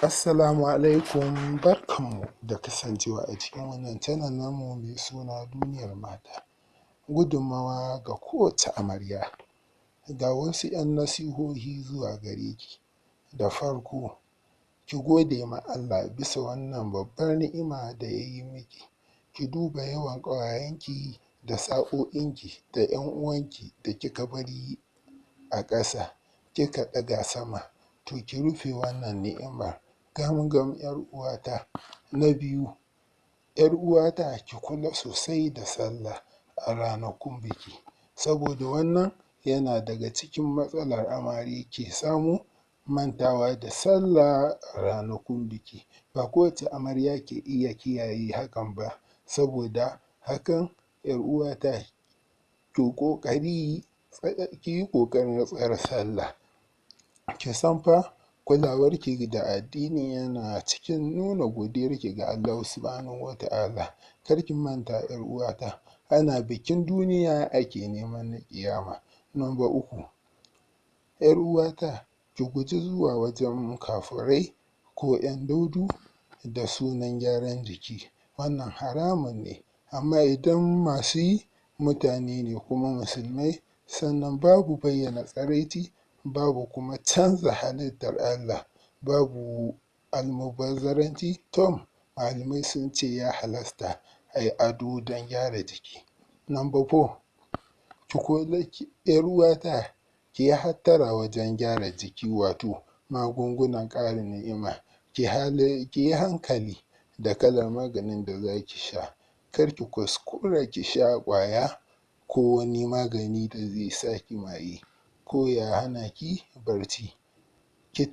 Assalamu alaikum, barkanmu da kasancewa a cikin wannan channel namu mai suna Duniyar Mata. Gudunmawa ga kowace amarya. Ga wasu 'yan nasihohi zuwa gare ki. Da farko, ki gode ma Allah bisa wannan babbar ni'ima da ya yi miki. Ki duba yawan ƙawayenki da sa'o'inki da 'yan uwanki da kika bari a ƙasa kika ɗaga sama, to ki rufe wannan ni'imar gam 'yar uwata. Na biyu, 'yar uwata ki kula sosai da sallah a ranakun biki, saboda wannan yana daga cikin matsalar amare ke samu, mantawa da sallah a ranakun biki. Ba kowace amarya ke iya kiyaye hakan ba, saboda hakan 'yar uwata ki yi ƙoƙarin tsare sallah. Ki san fa kulawarki da addini yana cikin nuna godiyarki ga Allah Subhanahu wa ta'ala. Kar ki manta 'yar uwata, ana bikin duniya ake neman na ƙiyama. Number 3, 'yar uwata ki guji zuwa wajen kafirai ko 'yan daudu da sunan gyaran jiki, wannan haramun ne, amma idan masu yi mutane ne kuma musulmai, sannan babu bayyana tsiraici, babu kuma canza halittar Allah, babu almubazzaranci, to malamai sun ce ya halasta a yi ado don gyara jiki. Number 4, 'yar uwata ki yi hattara wajen gyara jiki, wato magungunan ƙara ni'ima. Ki yi hankali da kalar maganin da za ki sha. Kar ki kuskura ki sha ƙwaya ko wani magani da zai sa ki maye ko ya hana ki barci. Ki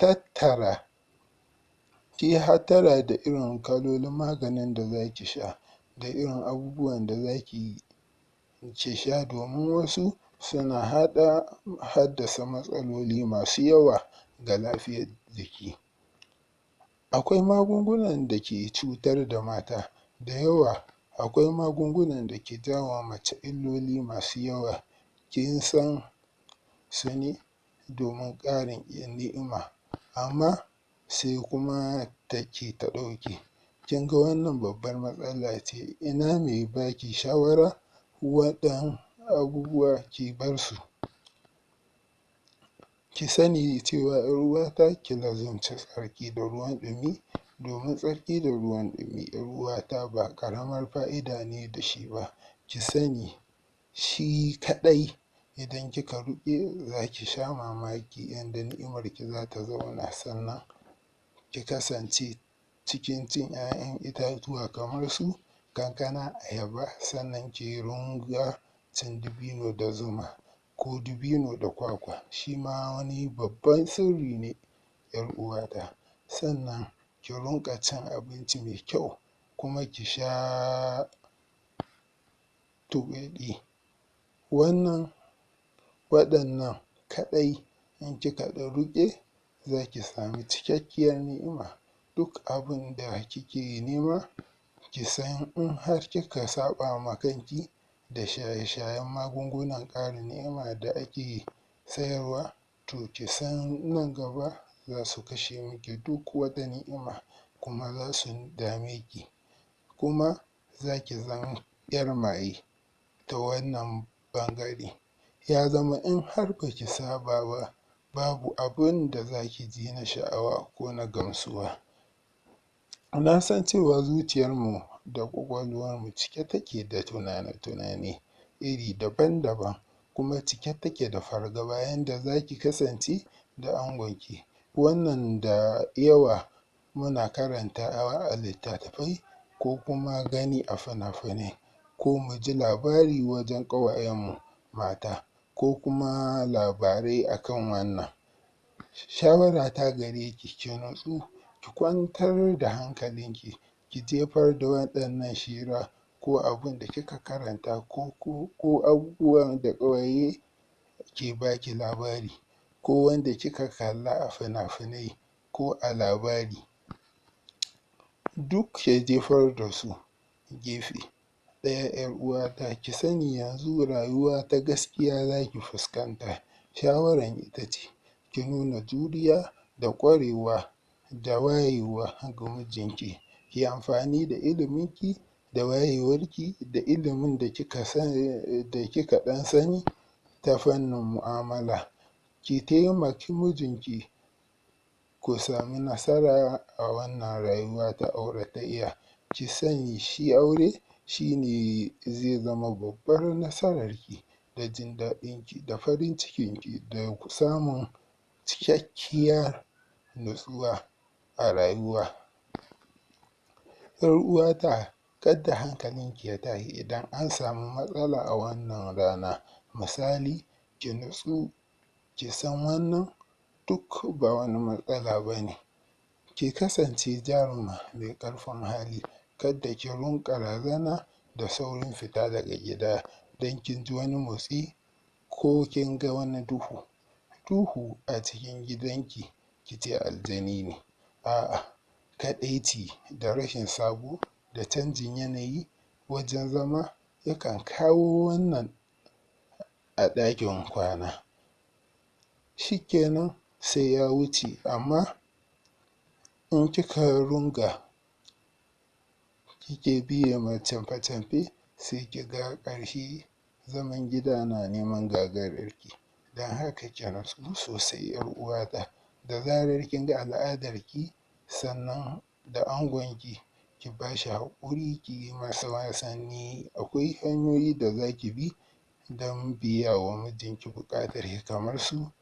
yi hattara da irin kalolin maganin da za ki sha da irin abubuwan da za ki sha, domin wasu suna haddasa matsaloli masu yawa ga lafiyar jiki. Akwai magungunan da ke cutar da mata da yawa. Akwai magungunan da ke jawo wa mace illoli masu yawa. Kin san su ne domin ƙarin ni'ima, amma sai kuma ta ɗauke. Kin ga wannan babbar matsala ce. Ina mai ba ki shawara waɗannan abubuwa ki bar su. Ki sani cewa 'yar uwata ki lazumci tsarki da ruwan ɗumi, domin tsarki da ruwan ɗumi 'yar uwata ba ƙaramar fa'ida ne da shi ba. Ki sani shi kaɗai idan kika riƙe za ki sha mamaki yanda ni'imarki za ta zauna, sannan ki kasance cikin cin 'ya'yan itatuwa kamar su kankana, ayaba, sannan ki ringa cin dabino da zuma ko dabino da kwakwa, shi ma wani babban sirri ne 'yar uwata. Sannan ki rinƙa cin abinci mai kyau kuma ki sha waɗannan kaɗai in kika riƙe za ki sami cikakkiyar ni'ima. Duk abin da kike nema, ki san in har kika saɓa ma kanki da shaye-shayen magungunan ƙara ni'ima da ake sayarwa, to ki san nan gaba za su kashe miki duk wata ni'ima, kuma za su dame ki, kuma za ki zama 'yar maye ta wannan ɓangare. Ya zama in har ba ki saba ba, babu abin da za ki ji na sha'awa ko na gamsuwa. Na san cewa zuciyarmu da ƙwaƙwalwarmu cike take da tunane-tunane iri daban-daban, kuma cike take da fargaba yanda za ki kasance da angonki. Wannan da yawa muna karantawa a littattafai ko kuma gani a fina-finai, ko mu ji labari wajen ƙawayenmu mata, ko kuma labarai a kan wannan. Shawarata gare ki, ki natsu, ki kwantar da hankalinki, ki jefar da waɗannan shira ko abin da kika karanta ko abubuwan da ƙawaye ke ba ki labari, ko wanda kika kalla a fina-finai ko a labari, duk ki jefar da su gefe ɗaya. 'Yar uwata, ki sani yanzu rayuwa ta gaskiya za ki fuskanta. Shawaran ita ce ki nuna juriya da ƙwarewa da wayewa ga mijinki. Ki yi amfani da iliminki da wayewarki da ilimin da kika ɗan sani ta fannin mu'amala. Ki taimaki mijinki ku sami nasara a wannan rayuwa ta auratayya. Ki sani shi aure shi ne zai zama babbar nasararki da jin daɗinki da farin cikinki da samun cikakkiyar nutsuwa a rayuwa. 'Yar uwata, kada hankalinki ya tashi idan an samu matsala a wannan rana. Misali, ki nutsu ki san wannan duk ba wani matsala ba ne. Ki kasance jaruma mai ƙarfin hali. Kada ki rinƙa razana da saurin fita daga gida don kin ji wani motsi ko kin ga wani duhu a cikin gidanki ki ce aljani ne. A'a, kaɗaici da rashin sabo da canjin yanayi wajen zama yakan kawo wannan a ɗakin kwana. Shi kenan sai ya wuce, amma in kika kike biye ma camfe-camfe sai ki ga ƙarshe zaman gida na neman gagararki. Don haka ki natsu sosai 'yar uwata. Da zarar kin ga al'adarki sannan da angonki ki ba shi haƙuri, ki yi masa wasanni. Akwai hanyoyi da za ki bi don biya wa mijinki buƙatar kamar su: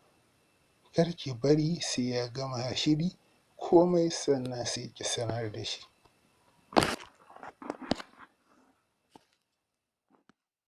kar ki bari sai ya gama shiri komai sannan sai ki sanar da shi.